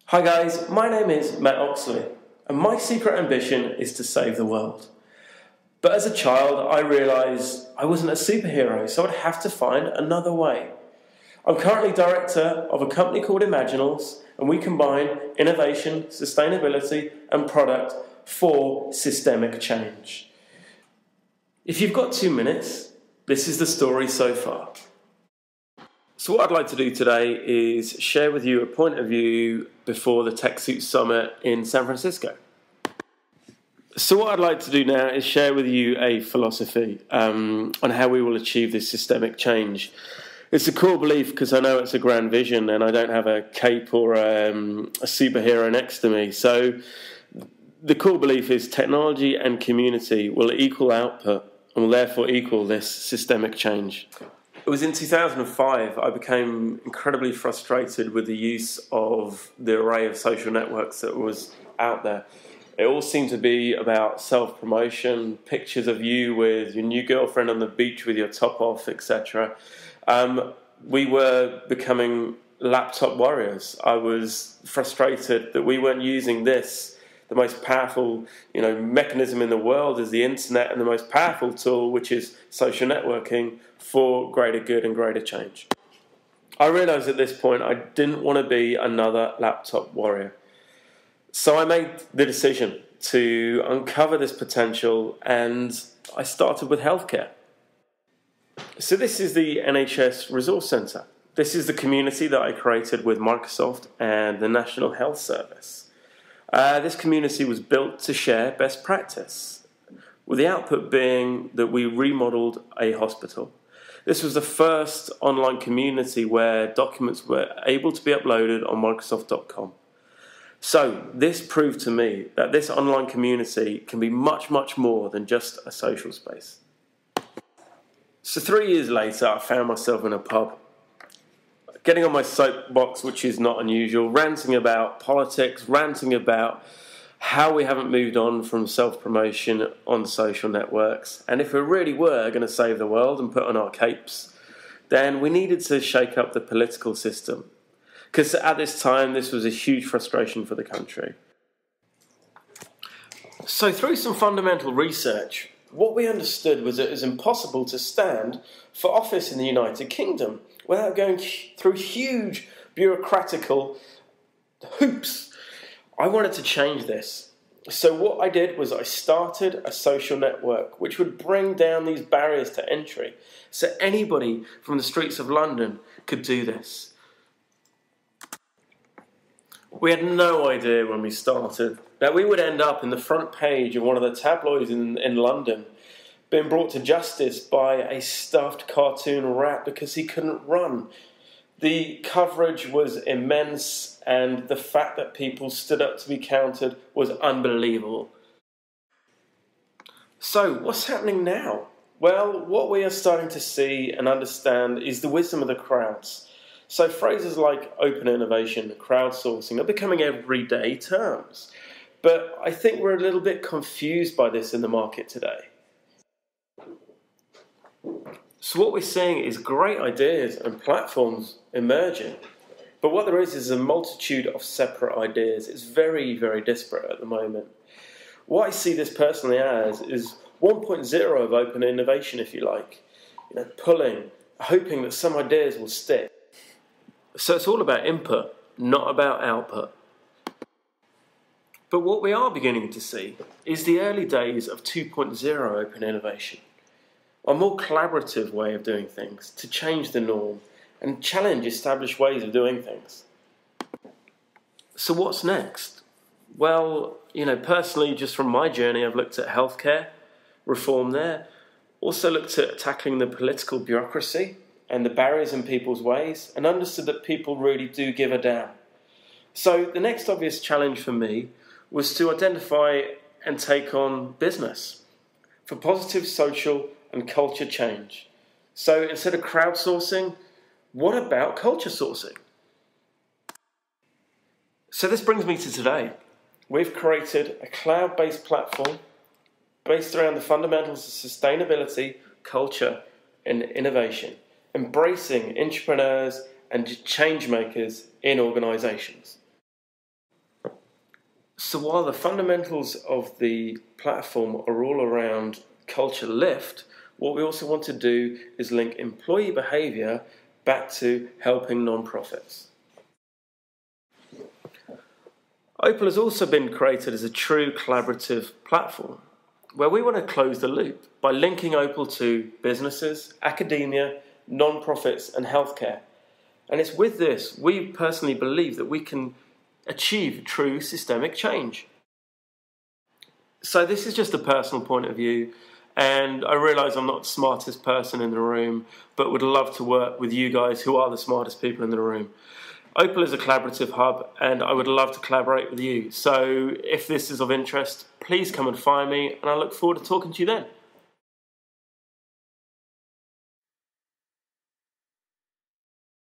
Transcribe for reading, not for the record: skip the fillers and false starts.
Hi guys, my name is Matt Oxley, and my secret ambition is to save the world. But as a child, I realised I wasn't a superhero, so I'd have to find another way. I'm currently director of a company called Imaginals, and we combine innovation, sustainability, and product for systemic change. If you've got 2 minutes, this is the story so far. So what I'd like to do today is share with you a point of view before the TechSoup Summit in San Francisco. So what I'd like to do now is share with you a philosophy on how we will achieve this systemic change. It's a core belief because I know it's a grand vision and I don't have a cape or a superhero next to me. So the core belief is technology and community will equal output and will therefore equal this systemic change. It was in 2005 I became incredibly frustrated with the use of the array of social networks that was out there. It all seemed to be about self-promotion, pictures of you with your new girlfriend on the beach with your top off, etc. We were becoming laptop warriors. I was frustrated that we weren't using this, the most powerful, mechanism in the world is the internet, and the most powerful tool, which is social networking, for greater good and greater change. I realised at this point I didn't want to be another laptop warrior. So I made the decision to uncover this potential, and I started with healthcare. So this is the NHS Resource Centre. This is the community that I created with Microsoft and the National Health Service. This community was built to share best practice, with the output being that we remodeled a hospital. This was the first online community where documents were able to be uploaded on Microsoft.com. So this proved to me that this online community can be much, much more than just a social space. So 3 years later, I found myself in a pub, getting on my soapbox, which is not unusual, ranting about politics, ranting about how we haven't moved on from self-promotion on social networks. And if we really were going to save the world and put on our capes, then we needed to shake up the political system. Because at this time, this was a huge frustration for the country. So through some fundamental research, what we understood was that it was impossible to stand for office in the United Kingdom without going through huge bureaucratical hoops. I wanted to change this. So what I did was I started a social network which would bring down these barriers to entry so anybody from the streets of London could do this. We had no idea when we started that we would end up in the front page of one of the tabloids in London, being brought to justice by a stuffed cartoon rat because he couldn't run. The coverage was immense, and the fact that people stood up to be counted was unbelievable. So, what's happening now? Well, what we are starting to see and understand is the wisdom of the crowds. So phrases like open innovation and crowdsourcing are becoming everyday terms. But I think we're a little bit confused by this in the market today. So what we're seeing is great ideas and platforms emerging. But what there is a multitude of separate ideas. It's very, very disparate at the moment. What I see this personally as is 1.0 of open innovation, if you like. Pulling, hoping that some ideas will stick. So it's all about input, not about output. But what we are beginning to see is the early days of 2.0 open innovation, a more collaborative way of doing things to change the norm and challenge established ways of doing things. So what's next? Well, personally, just from my journey, I've looked at healthcare, reform there, also looked at tackling the political bureaucracy and the barriers in people's ways, and understood that people really do give a damn. So the next obvious challenge for me was to identify and take on business for positive social and culture change. So instead of crowdsourcing, what about culture sourcing? So this brings me to today. We've created a cloud-based platform based around the fundamentals of sustainability, culture, and innovation, embracing entrepreneurs and change makers in organizations. So while the fundamentals of the platform are all around culture lift, what we also want to do is link employee behaviour back to helping non-profits. Opal has also been created as a true collaborative platform where we want to close the loop by linking Opal to businesses, academia, non-profits and healthcare. And it's with this we personally believe that we can achieve true systemic change. So this is just a personal point of view, and I realise I'm not the smartest person in the room, but would love to work with you guys who are the smartest people in the room. Opal is a collaborative hub, and I would love to collaborate with you. So if this is of interest, please come and find me, and I look forward to talking to you then.